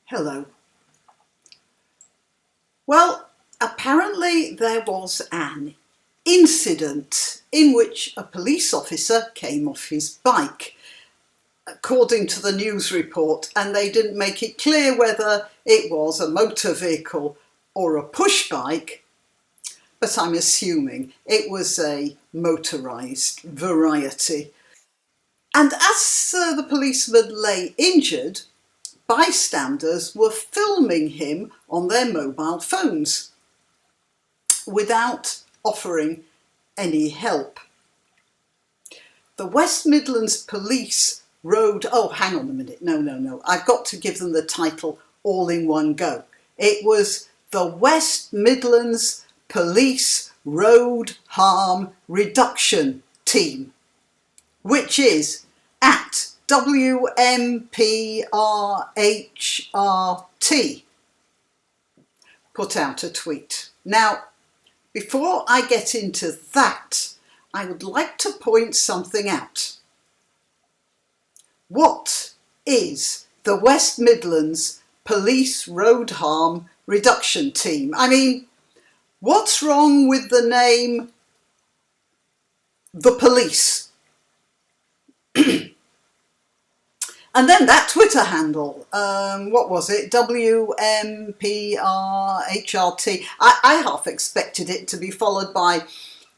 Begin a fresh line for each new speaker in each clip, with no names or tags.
Hello. Well, apparently there was an incident in which a police officer came off his bike, according to the news report, and they didn't make it clear whether it was a motor vehicle or a push bike, but I'm assuming it was a motorised variety. And as the policeman lay injured, bystanders were filming him on their mobile phones without offering any help. The West Midlands Police Road... Oh, hang on a minute. No. I've got to give them the title all in one go. It was the West Midlands Police Road Harm Reduction Team, which is at WMPRHRT, put out a tweet. Now, before I get into that, I would like to point something out. What is the West Midlands Police Road Harm Reduction Team? I mean, what's wrong with the name The Police? And then that Twitter handle, what was it? WMPRHRT. I half expected it to be followed by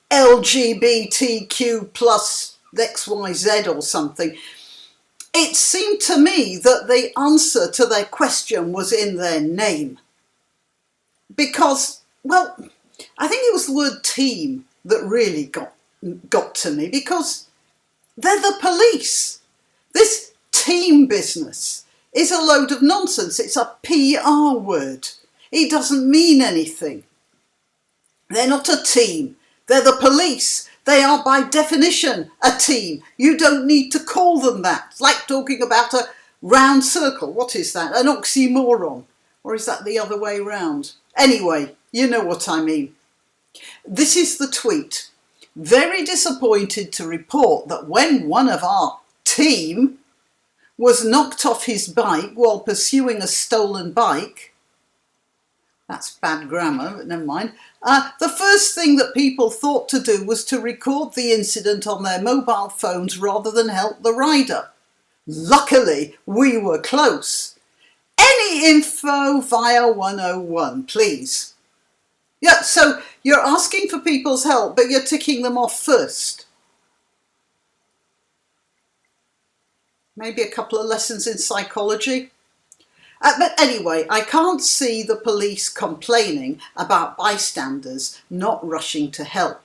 LGBTQ plus XYZ or something. It seemed to me that the answer to their question was in their name. Because, well, I think it was the word team that really got to me, because they're the police. This team business is a load of nonsense. It's a PR word. It doesn't mean anything. They're not a team. They're the police. They are by definition a team. You don't need to call them that. It's like talking about a round circle. What is that? An oxymoron? Or is that the other way round? Anyway, you know what I mean. This is the tweet. Very disappointed to report that when one of our team was knocked off his bike while pursuing a stolen bike, that's bad grammar, but never mind, the first thing that people thought to do was to record the incident on their mobile phones rather than help the rider. Luckily, we were close. Any info via 101, please. Yeah, so you're asking for people's help, but you're ticking them off first. Maybe a couple of lessons in psychology. But anyway, I can't see the police complaining about bystanders not rushing to help,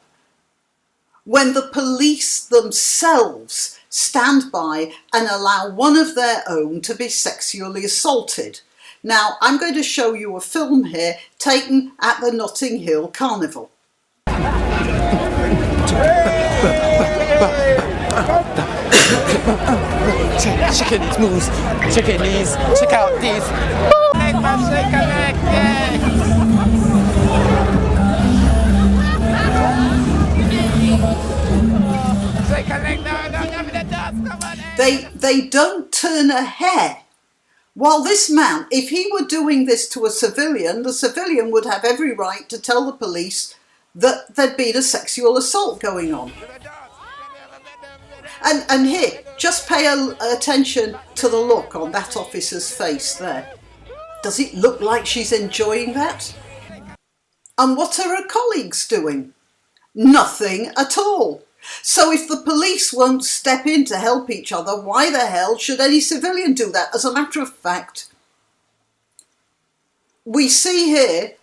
when the police themselves stand by and allow one of their own to be sexually assaulted. Now, I'm going to show you a film here taken at the Notting Hill Carnival.
Check these moves, check these, check out these.
They don't turn a hair. While this man, if he were doing this to a civilian, the civilian would have every right to tell the police that there'd been a sexual assault going on. And here, just pay attention to the look on that officer's face there. Does it look like she's enjoying that? And what are her colleagues doing? Nothing at all. So if the police won't step in to help each other, why the hell should any civilian do that? As a matter of fact, we see here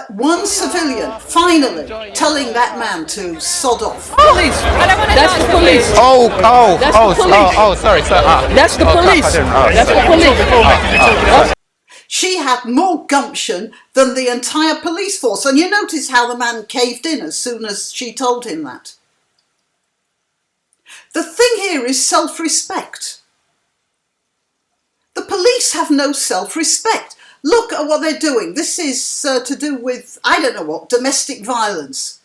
one civilian finally telling that man to sod off.
Police! That's the police! Sorry. That's the police! That's the police!
She had more gumption than the entire police force. And you notice how the man caved in as soon as she told him that. The thing here is self-respect. The police have no self-respect. Look at what they're doing. This is to do with, I don't know what, domestic violence.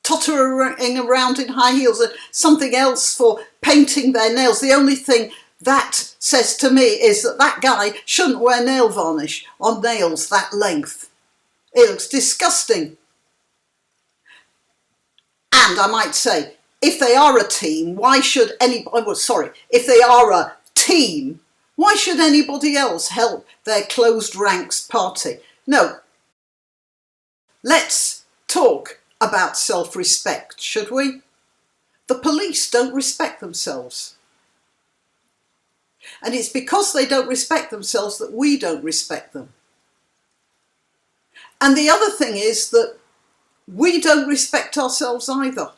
Tottering around in high heels and something else for painting their nails. The only thing that says to me is that that guy shouldn't wear nail varnish on nails that length. It looks disgusting. And I might say, if they are a team, why should if they are a team, why should anybody else help their closed ranks party? No. Let's talk about self-respect, should we? The police don't respect themselves. And it's because they don't respect themselves that we don't respect them. And the other thing is that we don't respect ourselves either.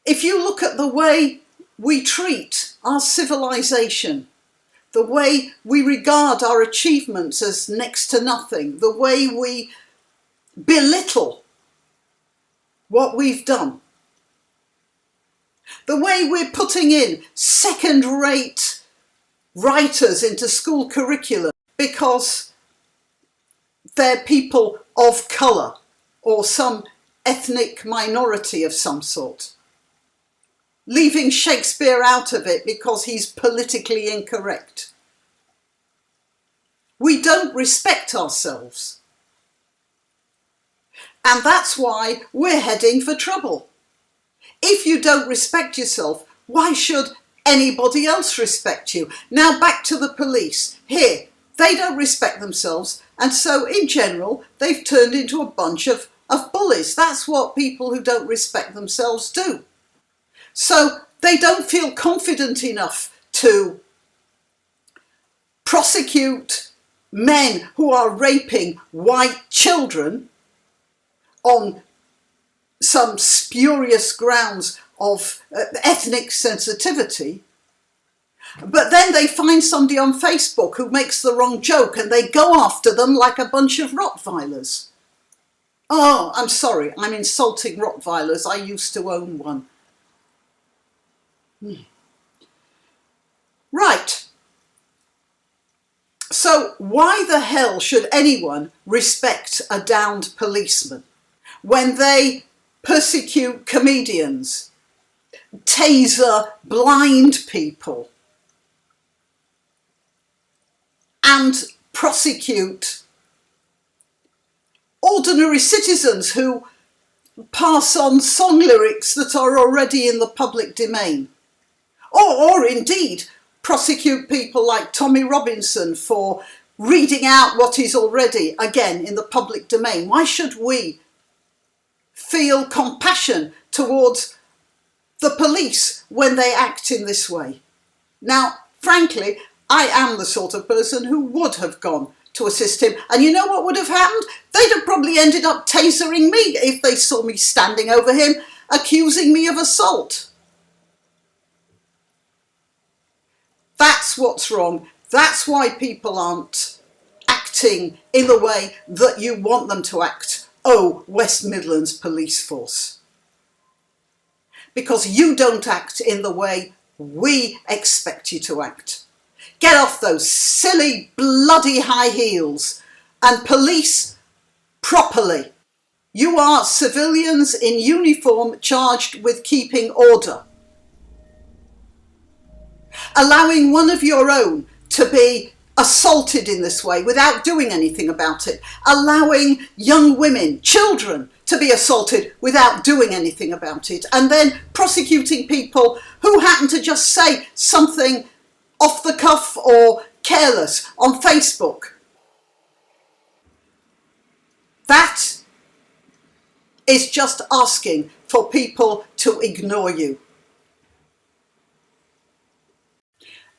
If you look at the way we treat our civilization, the way we regard our achievements as next to nothing, the way we belittle what we've done, the way we're putting in second-rate writers into school curriculum because they're people of colour or some ethnic minority of some sort, leaving Shakespeare out of it because he's politically incorrect. We don't respect ourselves. And that's why we're heading for trouble. If you don't respect yourself, why should anybody else respect you? Now back to the police. Here, they don't respect themselves, and so in general, they've turned into a bunch of bullies. That's what people who don't respect themselves do. So they don't feel confident enough to prosecute men who are raping white children on some spurious grounds of ethnic sensitivity. But then they find somebody on Facebook who makes the wrong joke and they go after them like a bunch of Rottweilers. Oh, I'm sorry, I'm insulting Rottweilers. I used to own one. Right. So why the hell should anyone respect a downed policeman when they persecute comedians, taser blind people, and prosecute ordinary citizens who pass on song lyrics that are already in the public domain? Or indeed prosecute people like Tommy Robinson for reading out what is already, again, in the public domain. Why should we feel compassion towards the police when they act in this way? Now, frankly, I am the sort of person who would have gone to assist him. And you know what would have happened? They'd have probably ended up tasering me if they saw me standing over him, accusing me of assault. That's what's wrong. That's why people aren't acting in the way that you want them to act. Oh, West Midlands Police Force. Because you don't act in the way we expect you to act. Get off those silly, bloody high heels and police properly. You are civilians in uniform charged with keeping order. Allowing one of your own to be assaulted in this way without doing anything about it. Allowing young women, children, to be assaulted without doing anything about it. And then prosecuting people who happen to just say something off the cuff or careless on Facebook. That is just asking for people to ignore you.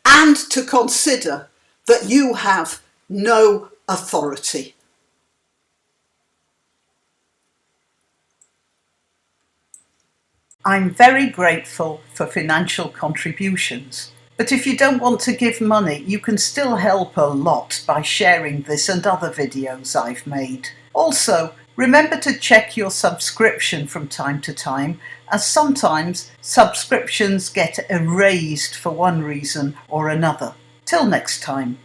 And to consider that you have no authority. I'm very grateful for financial contributions, but if you don't want to give money, you can still help a lot by sharing this and other videos I've made. Also, remember to check your subscription from time to time, as sometimes subscriptions get erased for one reason or another. Till next time.